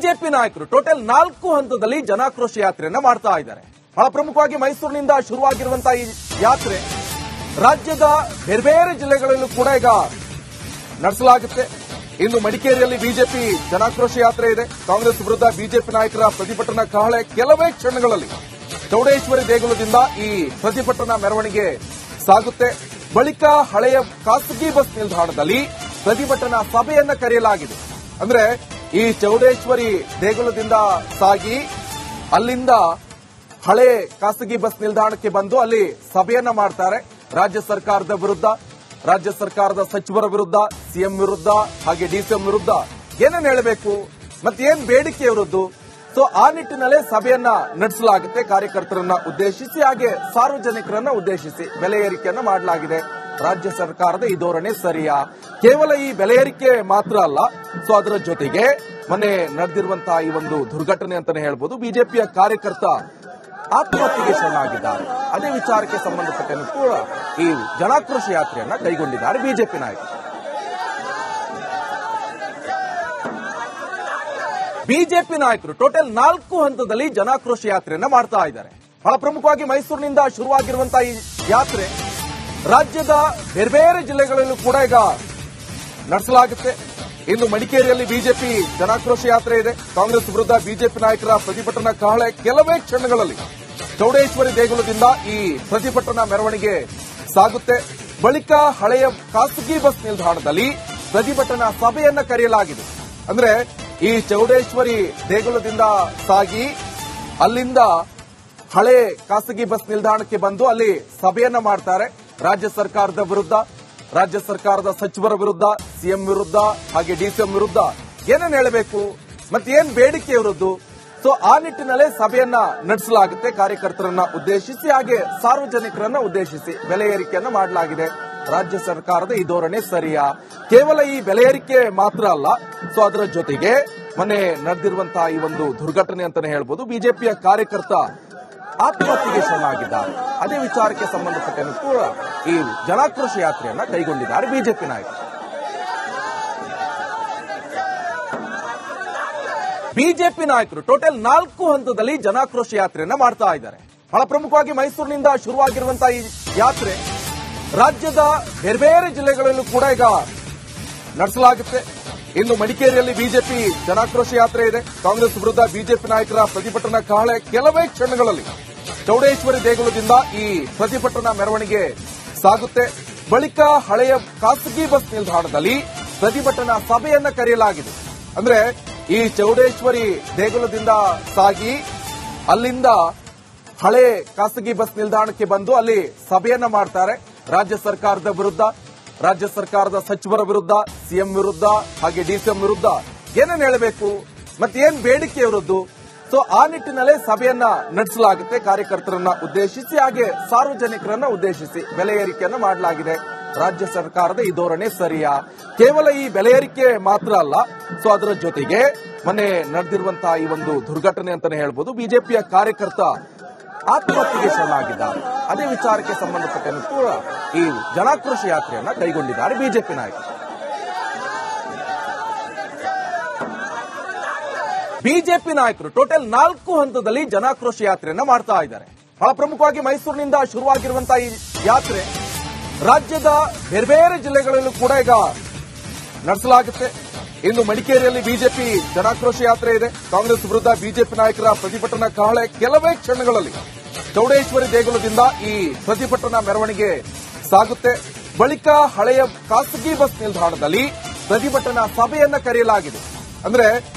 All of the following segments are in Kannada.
ಬಿಜೆಪಿ ನಾಯಕರು ಟೋಟಲ್ 4 ಹಂತದಲ್ಲಿ ಜನಾಕ್ರೋಶ ಯಾತ್ರೆಯನ್ನ ಮಾಡ್ತಾ ಇದ್ದಾರೆ. ಬಹಳ ಪ್ರಮುಖವಾಗಿ ಮೈಸೂರಿನಿಂದ ಶುರುವಾಗಿರುವಂತಹ ಈ ಯಾತ್ರೆ ರಾಜ್ಯದ ಬೇರೆ ಬೇರೆ ಜಿಲ್ಲೆಗಳಲ್ಲೂ ಕೂಡ ಈಗ ನಡೆಸಲಾಗುತ್ತೆ. ಇನ್ನು ಮಡಿಕೇರಿಯಲ್ಲಿ ಬಿಜೆಪಿ ಜನಾಕ್ರೋಶ ಯಾತ್ರೆ ಇದೆ. ಕಾಂಗ್ರೆಸ್ ವಿರುದ್ಧ ಬಿಜೆಪಿ ನಾಯಕರ ಪ್ರತಿಭಟನಾ ಕಹಳೆ ಕೆಲವೇ ಕ್ಷಣಗಳಲ್ಲಿ ಚೌಡೇಶ್ವರಿ ದೇಗುಲದಿಂದ ಈ ಪ್ರತಿಭಟನಾ ಮೆರವಣಿಗೆ ಸಾಗುತ್ತೆ. ಬಳಿಕ ಹಳೆಯ ಖಾಸಗಿ ಬಸ್ ನಿಲ್ದಾಣದಲ್ಲಿ ಪ್ರತಿಭಟನಾ ಸಭೆಯನ್ನ ಕರೆಯಲಾಗಿದೆ. ಅಂದ್ರೆ ಈ ಚೌಡೇಶ್ವರಿ ದೇಗುಲದಿಂದ ಸಾಗಿ ಅಲ್ಲಿಂದ ಹಳೆ ಖಾಸಗಿ ಬಸ್ ನಿಲ್ದಾಣಕ್ಕೆ ಬಂದು ಅಲ್ಲಿ ಸಭೆಯನ್ನ ಮಾಡ್ತಾರೆ. ರಾಜ್ಯ ಸರ್ಕಾರದ ವಿರುದ್ಧ, ರಾಜ್ಯ ಸರ್ಕಾರದ ಸಚಿವರ ವಿರುದ್ಧ, ಸಿಎಂ ವಿರುದ್ಧ ಹಾಗೆ ಡಿಸಿಎಂ ವಿರುದ್ಧ ಏನೇನು ಹೇಳಬೇಕು ಮತ್ತೇನ್ ಬೇಡಿಕೆ ಇರುವುದು. ಸೊ ಆ ನಿಟ್ಟಿನಲ್ಲೇ ಸಭೆಯನ್ನ ನಡೆಸಲಾಗುತ್ತೆ. ಕಾರ್ಯಕರ್ತರನ್ನ ಉದ್ದೇಶಿಸಿ ಹಾಗೆ ಸಾರ್ವಜನಿಕರನ್ನ ಉದ್ದೇಶಿಸಿ ಬೆಲೆ ಏರಿಕೆಯನ್ನ ಮಾಡಲಾಗಿದೆ. ರಾಜ್ಯ ಸರ್ಕಾರದ ಈ ಧೋರಣೆ ಸರಿಯಾ? ಕೇವಲ ಈ ಬೆಲೆ ಏರಿಕೆ ಮಾತ್ರ ಅಲ್ಲ, ಸೊ ಅದರ ಜೊತೆಗೆ ಮೊನ್ನೆ ನಡೆದಿರುವಂತಹ ಈ ಒಂದು ದುರ್ಘಟನೆ ಅಂತಾನೆ ಹೇಳ್ಬೋದು. ಬಿಜೆಪಿಯ ಕಾರ್ಯಕರ್ತ ಆತ್ಮಹತ್ಯೆಗೆ ಶರಣಾಗಿದ್ದಾರೆ. ಅದೇ ವಿಚಾರಕ್ಕೆ ಸಂಬಂಧಪಟ್ಟಂತೆ ಕೂಡ ಈ ಜನಾಕ್ರೋಶ ಯಾತ್ರೆಯನ್ನ ಕೈಗೊಂಡಿದ್ದಾರೆ ಬಿಜೆಪಿ ನಾಯಕರು. ಬಿಜೆಪಿ ನಾಯಕರು ಟೋಟಲ್ 4 ಹಂತದಲ್ಲಿ ಜನಾಕ್ರೋಶ ಯಾತ್ರೆಯನ್ನ ಮಾಡ್ತಾ ಇದ್ದಾರೆ. ಬಹಳ ಪ್ರಮುಖವಾಗಿ ಮೈಸೂರಿನಿಂದ ಶುರುವಾಗಿರುವಂತಹ ಈ ಯಾತ್ರೆ ರಾಜ್ಯದ ಬೇರೆ ಬೇರೆ ಜಿಲ್ಲೆಗಳಲ್ಲೂ ಕೂಡ ಈಗ ನಡೆಸಲಾಗುತ್ತೆ. ಇನ್ನು ಮಡಿಕೇರಿಯಲ್ಲಿ ಬಿಜೆಪಿ ಜನಾಕ್ರೋಶ ಯಾತ್ರೆ ಇದೆ. ಕಾಂಗ್ರೆಸ್ ವಿರುದ್ಧ ಬಿಜೆಪಿ ನಾಯಕರ ಪ್ರತಿಭಟನಾ ಕಹಳೆ ಕೆಲವೇ ಕ್ಷಣಗಳಲ್ಲಿ ಚೌಡೇಶ್ವರಿ ದೇಗುಲದಿಂದ ಈ ಪ್ರತಿಭಟನಾ ಮೆರವಣಿಗೆ ಸಾಗುತ್ತೆ. ಬಳಿಕ ಹಳೆಯ ಖಾಸಗಿ ಬಸ್ ನಿಲ್ದಾಣದಲ್ಲಿ ಪ್ರತಿಭಟನಾ ಸಭೆಯನ್ನ ಕರೆಯಲಾಗಿದೆ. ಅಂದ್ರೆ ಈ ಚೌಡೇಶ್ವರಿ ದೇಗುಲದಿಂದ ಸಾಗಿ ಅಲ್ಲಿಂದ ಹಳೆ ಖಾಸಗಿ ಬಸ್ ನಿಲ್ದಾಣಕ್ಕೆ ಬಂದು ಅಲ್ಲಿ ಸಭೆಯನ್ನ ಮಾಡ್ತಾರೆ. ರಾಜ್ಯ ಸರ್ಕಾರದ ವಿರುದ್ಧ, ರಾಜ್ಯ ಸರ್ಕಾರದ ಸಚಿವರ ವಿರುದ್ಧ, ಸಿಎಂ ವಿರುದ್ಧ ಹಾಗೆ ಡಿಸಿಎಂ ವಿರುದ್ಧ ಏನೇನು ಹೇಳಬೇಕು ಮತ್ತೇನ್ ಬೇಡಿಕೆ ಇರುವುದು. ಸೊ ಆ ನಿಟ್ಟಿನಲ್ಲೇ ಸಭೆಯನ್ನ ನಡೆಸಲಾಗುತ್ತೆ. ಕಾರ್ಯಕರ್ತರನ್ನ ಉದ್ದೇಶಿಸಿ ಹಾಗೆ ಸಾರ್ವಜನಿಕರನ್ನ ಉದ್ದೇಶಿಸಿ ಬೆಲೆ ಏರಿಕೆಯನ್ನ ಮಾಡಲಾಗಿದೆ. ರಾಜ್ಯ ಸರ್ಕಾರದ ಈ ಧೋರಣೆ ಸರಿಯಾ? ಕೇವಲ ಈ ಬೆಲೆ ಏರಿಕೆ ಮಾತ್ರ ಅಲ್ಲ, ಸೊ ಅದರ ಜೊತೆಗೆ ಮೊನ್ನೆ ನಡೆದಿರುವಂತಹ ಈ ಒಂದು ದುರ್ಘಟನೆ ಅಂತಾನೆ ಹೇಳ್ಬೋದು. ಬಿಜೆಪಿಯ ಕಾರ್ಯಕರ್ತ ಆತ್ಮಹತ್ಯೆಗೆ ಶರಣಾಗಿದ್ದಾರೆ. ಅದೇ ವಿಚಾರಕ್ಕೆ ಸಂಬಂಧಪಟ್ಟಂತೆ ಕೂಡ ಈ ಜನಾಕ್ರೋಶ ಯಾತ್ರೆಯನ್ನ ಕೈಗೊಂಡಿದ್ದಾರೆ ಬಿಜೆಪಿ ನಾಯಕರು. ಬಿಜೆಪಿ ನಾಯಕರು ಟೋಟಲ್ 4 ಹಂತದಲ್ಲಿ ಜನಾಕ್ರೋಶ ಯಾತ್ರೆಯನ್ನ ಮಾಡ್ತಾ ಇದ್ದಾರೆ. ಬಹಳ ಪ್ರಮುಖವಾಗಿ ಮೈಸೂರಿನಿಂದ ಶುರುವಾಗಿರುವಂತಹ ಈ ಯಾತ್ರೆ ರಾಜ್ಯದ ಬೇರೆ ಬೇರೆ ಜಿಲ್ಲೆಗಳಲ್ಲೂ ಕೂಡ ಈಗ ನಡೆಸಲಾಗುತ್ತೆ. ಇನ್ನು ಮಡಿಕೇರಿಯಲ್ಲಿ ಬಿಜೆಪಿ ಜನಾಕ್ರೋಶ ಯಾತ್ರೆ ಇದೆ. ಕಾಂಗ್ರೆಸ್ ವಿರುದ್ಧ ಬಿಜೆಪಿ ನಾಯಕರ ಪ್ರತಿಭಟನಾ ಕಹಳೆ ಕೆಲವೇ ಕ್ಷಣಗಳಲ್ಲಿ ಚೌಡೇಶ್ವರಿ ದೇಗುಲದಿಂದ ಈ ಪ್ರತಿಭಟನಾ ಮೆರವಣಿಗೆ ಸಾಗುತ್ತೆ. ಬಳಿಕ ಹಳೆಯ ಖಾಸಗಿ ಬಸ್ ನಿಲ್ದಾಣದಲ್ಲಿ ಪ್ರತಿಭಟನಾ ಸಭೆಯನ್ನ ಕರೆಯಲಾಗಿದೆ. ಅಂದ್ರೆ ಈ ಚೌಡೇಶ್ವರಿ ದೇಗುಲದಿಂದ ಸಾಗಿ ಅಲ್ಲಿಂದ ಹಳೆ ಖಾಸಗಿ ಬಸ್ ನಿಲ್ದಾಣಕ್ಕೆ ಬಂದು ಅಲ್ಲಿ ಸಭೆಯನ್ನ ಮಾಡ್ತಾರೆ. ರಾಜ್ಯ ಸರ್ಕಾರದ ವಿರುದ್ಧ, ರಾಜ್ಯ ಸರ್ಕಾರದ ಸಚಿವರ ವಿರುದ್ಧ, ಸಿಎಂ ವಿರುದ್ಧ ಹಾಗೆ ಡಿಸಿಎಂ ವಿರುದ್ಧ ಏನೇನು ಹೇಳಬೇಕು ಮತ್ತೇನ್ ಬೇಡಿಕೆ ಇರುವುದು. ಸೊ ಆ ನಿಟ್ಟಿನಲ್ಲೇ ಸಭೆಯನ್ನ ನಡೆಸಲಾಗುತ್ತೆ. ಕಾರ್ಯಕರ್ತರನ್ನ ಉದ್ದೇಶಿಸಿ ಹಾಗೆ ಸಾರ್ವಜನಿಕರನ್ನ ಉದ್ದೇಶಿಸಿ ಬೆಲೆ ಏರಿಕೆಯನ್ನ ಮಾಡಲಾಗಿದೆ. ರಾಜ್ಯ ಸರ್ಕಾರದ ಈ ಧೋರಣೆ ಸರಿಯಾ? ಕೇವಲ ಈ ಬೆಲೆ ಏರಿಕೆ ಮಾತ್ರ ಅಲ್ಲ, ಸೊ ಅದರ ಜೊತೆಗೆ ಮೊನ್ನೆ ನಡೆದಿರುವಂತಹ ಈ ಒಂದು ದುರ್ಘಟನೆ ಅಂತಾನೆ ಹೇಳ್ಬೋದು. ಬಿಜೆಪಿಯ ಕಾರ್ಯಕರ್ತ ಆತ್ಮಹತ್ಯೆಗೆ ಶರಣಾಗಿದ್ದಾರೆ. ಅದೇ ವಿಚಾರಕ್ಕೆ ಸಂಬಂಧಪಟ್ಟಂತೆ ಕೂಡ ಈ ಜನಾಕ್ರೋಶ ಯಾತ್ರೆಯನ್ನ ಕೈಗೊಂಡಿದ್ದಾರೆ ಬಿಜೆಪಿ ನಾಯಕರು. ಬಿಜೆಪಿ ನಾಯಕರು ಟೋಟಲ್ 4 ಹಂತದಲ್ಲಿ ಜನಾಕ್ರೋಶ ಯಾತ್ರೆಯನ್ನ ಮಾಡ್ತಾ ಇದ್ದಾರೆ. ಬಹಳ ಪ್ರಮುಖವಾಗಿ ಮೈಸೂರಿನಿಂದ ಶುರುವಾಗಿರುವಂತಹ ಈ ಯಾತ್ರೆ ರಾಜ್ಯದ ಬೇರೆ ಬೇರೆ ಜಿಲ್ಲೆಗಳಲ್ಲೂ ಕೂಡ ಈಗ ನಡೆಸಲಾಗುತ್ತೆ. ಇನ್ನು ಮಡಿಕೇರಿಯಲ್ಲಿ ಬಿಜೆಪಿ ಜನಾಕ್ರೋಶ ಯಾತ್ರೆ ಇದೆ. ಕಾಂಗ್ರೆಸ್ ವಿರುದ್ಧ ಬಿಜೆಪಿ ನಾಯಕರ ಪ್ರತಿಭಟನಾ ಕಹಳೆ ಕೆಲವೇ ಕ್ಷಣಗಳಲ್ಲಿ ಚೌಡೇಶ್ವರಿ ದೇಗುಲದಿಂದ ಈ ಪ್ರತಿಭಟನಾ ಮೆರವಣಿಗೆ ಸಾಗುತ್ತೆ. ಬಳಿಕ ಹಳೆಯ ಖಾಸಗಿ ಬಸ್ ನಿಲ್ದಾಣದಲ್ಲಿ ಪ್ರತಿಭಟನಾ ಸಭೆಯನ್ನ ಕರೆಯಲಾಗಿದೆ. ಅಂದ್ರೆ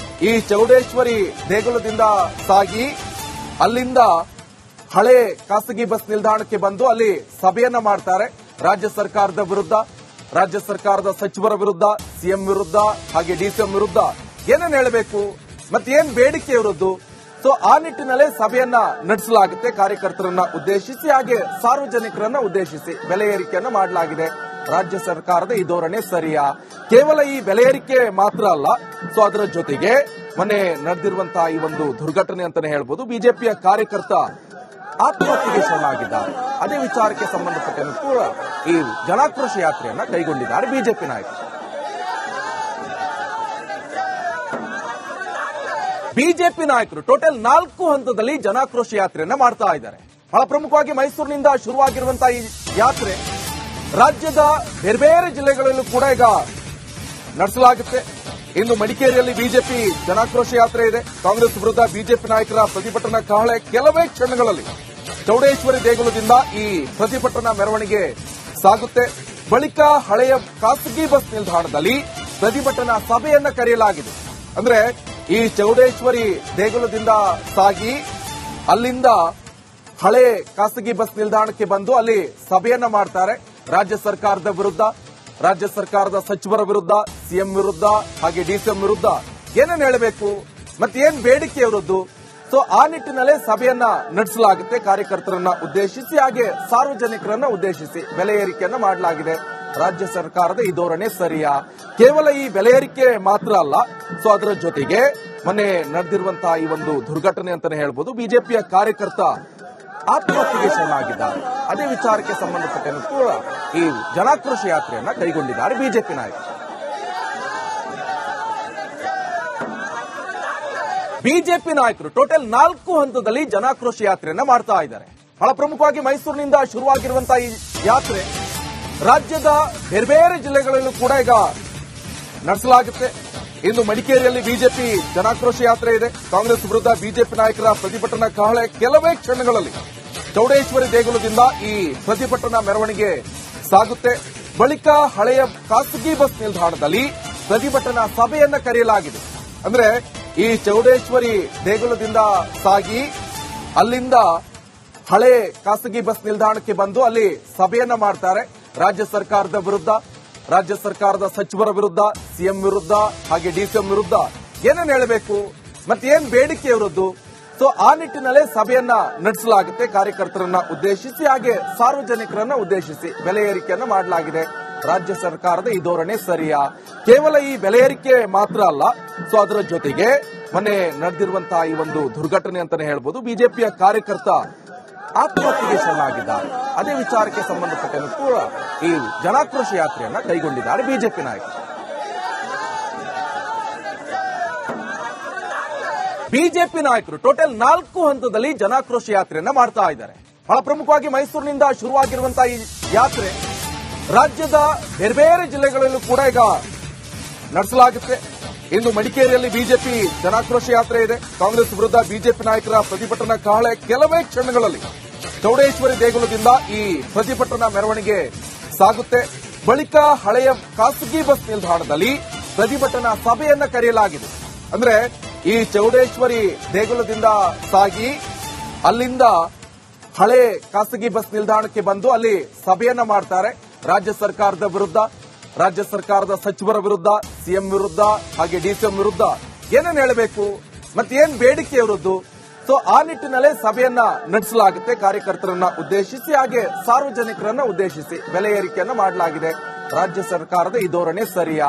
ಈ ಚೌಡೇಶ್ವರಿ ದೇಗುಲದಿಂದ ಸಾಗಿ ಅಲ್ಲಿಂದ ಹಳೆ ಖಾಸಗಿ ಬಸ್ ನಿಲ್ದಾಣಕ್ಕೆ ಬಂದು ಅಲ್ಲಿ ಸಭೆಯನ್ನ ಮಾಡ್ತಾರೆ. ರಾಜ್ಯ ಸರ್ಕಾರದ ವಿರುದ್ಧ, ರಾಜ್ಯ ಸರ್ಕಾರದ ಸಚಿವರ ವಿರುದ್ಧ, ಸಿಎಂ ವಿರುದ್ಧ ಹಾಗೆ ಡಿಸಿಎಂ ವಿರುದ್ಧ ಏನೇನು ಹೇಳಬೇಕು ಮತ್ತೇನ್ ಬೇಡಿಕೆ ಇರುವುದು. ಸೊ ಆ ನಿಟ್ಟಿನಲ್ಲೇ ಸಭೆಯನ್ನ ನಡೆಸಲಾಗುತ್ತೆ. ಕಾರ್ಯಕರ್ತರನ್ನ ಉದ್ದೇಶಿಸಿ ಹಾಗೆ ಸಾರ್ವಜನಿಕರನ್ನ ಉದ್ದೇಶಿಸಿ ಬೆಲೆ ಏರಿಕೆಯನ್ನ ಮಾಡಲಾಗಿದೆ. ರಾಜ್ಯ ಸರ್ಕಾರದ ಈ ಧೋರಣೆ ಸರಿಯಾ? ಕೇವಲ ಈ ಬೆಲೆ ಏರಿಕೆ ಮಾತ್ರ ಅಲ್ಲ, ಸೊ ಅದರ ಜೊತೆಗೆ ಮೊನ್ನೆ ನಡೆದಿರುವಂತಹ ಈ ಒಂದು ದುರ್ಘಟನೆ ಅಂತಾನೆ ಹೇಳ್ಬೋದು. ಬಿಜೆಪಿಯ ಕಾರ್ಯಕರ್ತ ಆತ್ಮಹತ್ಯೆಗೆ ಶರಣಾಗಿದ್ದಾರೆ. ಅದೇ ವಿಚಾರಕ್ಕೆ ಸಂಬಂಧಪಟ್ಟಂತೆ ಕೂಡ ಈ ಜನಾಕ್ರೋಶ ಯಾತ್ರೆಯನ್ನ ಕೈಗೊಂಡಿದ್ದಾರೆ ಬಿಜೆಪಿ ನಾಯಕರು. ಬಿಜೆಪಿ ನಾಯಕರು ಟೋಟಲ್ 4 ಹಂತದಲ್ಲಿ ಜನಾಕ್ರೋಶ ಯಾತ್ರೆಯನ್ನ ಮಾಡ್ತಾ ಇದ್ದಾರೆ. ಬಹಳ ಪ್ರಮುಖವಾಗಿ ಮೈಸೂರಿನಿಂದ ಶುರುವಾಗಿರುವಂತಹ ಈ ಯಾತ್ರೆ ರಾಜ್ಯದ ಬೇರೆ ಬೇರೆ ಜಿಲ್ಲೆಗಳಲ್ಲೂ ಕೂಡ ಈಗ ನಡೆಸಲಾಗುತ್ತೆ. ಇಂದು ಮಡಿಕೇರಿಯಲ್ಲಿ ಬಿಜೆಪಿ ಜನಾಕ್ರೋಶ ಯಾತ್ರೆ ಇದೆ. ಕಾಂಗ್ರೆಸ್ ವಿರುದ್ಧ ಬಿಜೆಪಿ ನಾಯಕರ ಪ್ರತಿಭಟನಾ ಕಹಳೆ ಕೆಲವೇ ಕ್ಷಣಗಳಲ್ಲಿ ಚೌಡೇಶ್ವರಿ ದೇಗುಲದಿಂದ ಈ ಪ್ರತಿಭಟನಾ ಮೆರವಣಿಗೆ ಸಾಗುತ್ತೆ. ಬಳಿಕ ಹಳೆಯ ಖಾಸಗಿ ಬಸ್ ನಿಲ್ದಾಣದಲ್ಲಿ ಪ್ರತಿಭಟನಾ ಸಭೆಯನ್ನ ಕರೆಯಲಾಗಿದೆ. ಅಂದ್ರೆ ಈ ಚೌಡೇಶ್ವರಿ ದೇಗುಲದಿಂದ ಸಾಗಿ ಅಲ್ಲಿಂದ ಹಳೆ ಖಾಸಗಿ ಬಸ್ ನಿಲ್ದಾಣಕ್ಕೆ ಬಂದು ಅಲ್ಲಿ ಸಭೆಯನ್ನ ಮಾಡ್ತಾರೆ. ರಾಜ್ಯ ಸರ್ಕಾರದ ವಿರುದ್ಧ, ರಾಜ್ಯ ಸರ್ಕಾರದ ಸಚಿವರ ವಿರುದ್ಧ, ಸಿಎಂ ವಿರುದ್ಧ ಹಾಗೆ ಡಿಸಿಎಂ ವಿರುದ್ಧ ಏನೇನು ಹೇಳಬೇಕು ಮತ್ತೇನ್ ಬೇಡಿಕೆ ಅವರದ್ದು. ಸೊ ಆ ನಿಟ್ಟಿನಲ್ಲೇ ಸಭೆಯನ್ನ ನಡೆಸಲಾಗುತ್ತೆ. ಕಾರ್ಯಕರ್ತರನ್ನ ಉದ್ದೇಶಿಸಿ ಹಾಗೆ ಸಾರ್ವಜನಿಕರನ್ನ ಉದ್ದೇಶಿಸಿ ಬೆಲೆ ಏರಿಕೆಯನ್ನ ಮಾಡಲಾಗಿದೆ. ರಾಜ್ಯ ಸರ್ಕಾರದ ಈ ಧೋರಣೆ ಸರಿಯಾ? ಕೇವಲ ಈ ಬೆಲೆ ಏರಿಕೆ ಮಾತ್ರ ಅಲ್ಲ, ಸೊ ಅದರ ಜೊತೆಗೆ ಮೊನ್ನೆ ನಡೆದಿರುವಂತಹ ಈ ಒಂದು ದುರ್ಘಟನೆ ಅಂತಾನೆ ಹೇಳ್ಬೋದು. ಬಿಜೆಪಿಯ ಕಾರ್ಯಕರ್ತ ಆತ್ಮಹತ್ಯೆಗೆ ಶರಣಾಗಿದ್ದಾರೆ. ಅದೇ ವಿಚಾರಕ್ಕೆ ಸಂಬಂಧಪಟ್ಟಂತೆ ಕೂಡ ಈ ಜನಾಕ್ರೋಶ ಯಾತ್ರೆಯನ್ನ ಕೈಗೊಂಡಿದ್ದಾರೆ ಬಿಜೆಪಿ ನಾಯಕರು. ಬಿಜೆಪಿ ನಾಯಕರು ಟೋಟಲ್ 4 ಹಂತದಲ್ಲಿ ಜನಾಕ್ರೋಶ ಯಾತ್ರೆಯನ್ನ ಮಾಡ್ತಾ ಇದ್ದಾರೆ. ಬಹಳ ಪ್ರಮುಖವಾಗಿ ಮೈಸೂರಿನಿಂದ ಶುರುವಾಗಿರುವಂತಹ ಈ ಯಾತ್ರೆ ರಾಜ್ಯದ ಬೇರೆ ಬೇರೆ ಜಿಲ್ಲೆಗಳಲ್ಲೂ ಕೂಡ ಈಗ ನಡೆಸಲಾಗುತ್ತೆ. ಇಂದು ಮಡಿಕೇರಿಯಲ್ಲಿ ಬಿಜೆಪಿ ಜನಾಕ್ರೋಶ ಯಾತ್ರೆ ಇದೆ. ಕಾಂಗ್ರೆಸ್ ವಿರುದ್ಧ ಬಿಜೆಪಿ ನಾಯಕರ ಪ್ರತಿಭಟನಾ ಕಹಳೆ ಕೆಲವೇ ಕ್ಷಣಗಳಲ್ಲಿ ಚೌಡೇಶ್ವರಿ ದೇಗುಲದಿಂದ ಈ ಪ್ರತಿಭಟನಾ ಮೆರವಣಿಗೆ ಸಾಗುತ್ತೆ. ಬಳಿಕ ಹಳೆಯ ಖಾಸಗಿ ಬಸ್ ನಿಲ್ದಾಣದಲ್ಲಿ ಪ್ರತಿಭಟನಾ ಸಭೆಯನ್ನ ಕರೆಯಲಾಗಿದೆ. ಅಂದ್ರೆ ಈ ಚೌಡೇಶ್ವರಿ ದೇಗುಲದಿಂದ ಸಾಗಿ ಅಲ್ಲಿಂದ ಹಳೆ ಖಾಸಗಿ ಬಸ್ ನಿಲ್ದಾಣಕ್ಕೆ ಬಂದು ಅಲ್ಲಿ ಸಭೆಯನ್ನ ಮಾಡ್ತಾರೆ. ರಾಜ್ಯ ಸರ್ಕಾರದ ವಿರುದ್ಧ, ರಾಜ್ಯ ಸರ್ಕಾರದ ಸಚಿವರ ವಿರುದ್ಧ, ಸಿಎಂ ವಿರುದ್ಧ ಹಾಗೆ ಡಿಸಿಎಂ ವಿರುದ್ಧ ಏನೇನು ಹೇಳಬೇಕು ಮತ್ತೇನ್ ಬೇಡಿಕೆ ಅವರದ್ದು. ಸೊ ಆ ನಿಟ್ಟಿನಲ್ಲೇ ಸಭೆಯನ್ನ ನಡೆಸಲಾಗುತ್ತೆ. ಕಾರ್ಯಕರ್ತರನ್ನ ಉದ್ದೇಶಿಸಿ ಹಾಗೆ ಸಾರ್ವಜನಿಕರನ್ನ ಉದ್ದೇಶಿಸಿ ಬೆಲೆ ಏರಿಕೆಯನ್ನ ಮಾಡಲಾಗಿದೆ. ರಾಜ್ಯ ಸರ್ಕಾರದ ಈ ಧೋರಣೆ ಸರಿಯಾ? ಕೇವಲ ಈ ಬೆಲೆ ಏರಿಕೆ ಮಾತ್ರ ಅಲ್ಲ, ಸೊ ಅದರ ಜೊತೆಗೆ ಮೊನ್ನೆ ನಡೆದಿರುವಂತಹ ಈ ಒಂದು ದುರ್ಘಟನೆ ಅಂತಾನೆ ಹೇಳ್ಬೋದು. ಬಿಜೆಪಿಯ ಕಾರ್ಯಕರ್ತ ಆತ್ಮಹತ್ಯೆಗೆ ಶರಣಾಗಿದ್ದಾರೆ. ಅದೇ ವಿಚಾರಕ್ಕೆ ಸಂಬಂಧಪಟ್ಟಂತೆ ಕೂಡ ಈ ಜನಾಕ್ರೋಶ ಯಾತ್ರೆಯನ್ನ ಕೈಗೊಂಡಿದ್ದಾರೆ ಬಿಜೆಪಿ ನಾಯಕರು. ಬಿಜೆಪಿ ನಾಯಕರು ಟೋಟಲ್ 4 ಹಂತದಲ್ಲಿ ಜನಾಕ್ರೋಶ ಯಾತ್ರೆಯನ್ನ ಮಾಡ್ತಾ ಇದ್ದಾರೆ. ಬಹಳ ಪ್ರಮುಖವಾಗಿ ಮೈಸೂರಿನಿಂದ ಶುರುವಾಗಿರುವಂತಹ ಈ ಯಾತ್ರೆ ರಾಜ್ಯದ ಬೇರೆ ಬೇರೆ ಜಿಲ್ಲೆಗಳಲ್ಲೂ ಕೂಡ ಈಗ ನಡೆಸಲಾಗುತ್ತೆ. ಇಂದು ಮಡಿಕೇರಿಯಲ್ಲಿ ಬಿಜೆಪಿ ಜನಾಕ್ರೋಶ ಯಾತ್ರೆ ಇದೆ. ಕಾಂಗ್ರೆಸ್ ವಿರುದ್ಧ ಬಿಜೆಪಿ ನಾಯಕರ ಪ್ರತಿಭಟನಾ ಕಹಳೆ ಕೆಲವೇ ಕ್ಷಣಗಳಲ್ಲಿ ಚೌಡೇಶ್ವರಿ ದೇಗುಲದಿಂದ ಈ ಪ್ರತಿಭಟನಾ ಮೆರವಣಿಗೆ ಸಾಗುತ್ತೆ. ಬಳಿಕ ಹಳೆಯ ಖಾಸಗಿ ಬಸ್ ನಿಲ್ದಾಣದಲ್ಲಿ ಪ್ರತಿಭಟನಾ ಸಭೆಯನ್ನ ಕರೆಯಲಾಗಿದೆ. ಅಂದ್ರೆ ಈ ಚೌಡೇಶ್ವರಿ ದೇಗುಲದಿಂದ ಸಾಗಿ ಅಲ್ಲಿಂದ ಹಳೆ ಖಾಸಗಿ ಬಸ್ ನಿಲ್ದಾಣಕ್ಕೆ ಬಂದು ಅಲ್ಲಿ ಸಭೆಯನ್ನ ಮಾಡ್ತಾರೆ. ರಾಜ್ಯ ಸರ್ಕಾರದ ವಿರುದ್ಧ, ರಾಜ್ಯ ಸರ್ಕಾರದ ಸಚಿವರ ವಿರುದ್ಧ, ಸಿಎಂ ವಿರುದ್ಧ ಹಾಗೆ ಡಿಸಿಎಂ ವಿರುದ್ಧ ಏನೇನು ಹೇಳಬೇಕು ಮತ್ತೇನ್ ಬೇಡಿಕೆ ಅವರದ್ದು. ಸೊ ಆ ನಿಟ್ಟಿನಲ್ಲೇ ಸಭೆಯನ್ನ ನಡೆಸಲಾಗುತ್ತೆ. ಕಾರ್ಯಕರ್ತರನ್ನ ಉದ್ದೇಶಿಸಿ ಹಾಗೆ ಸಾರ್ವಜನಿಕರನ್ನ ಉದ್ದೇಶಿಸಿ ಬೆಲೆ ಏರಿಕೆಯನ್ನ ಮಾಡಲಾಗಿದೆ. ರಾಜ್ಯ ಸರ್ಕಾರದ ಈ ಧೋರಣೆ ಸರಿಯಾ?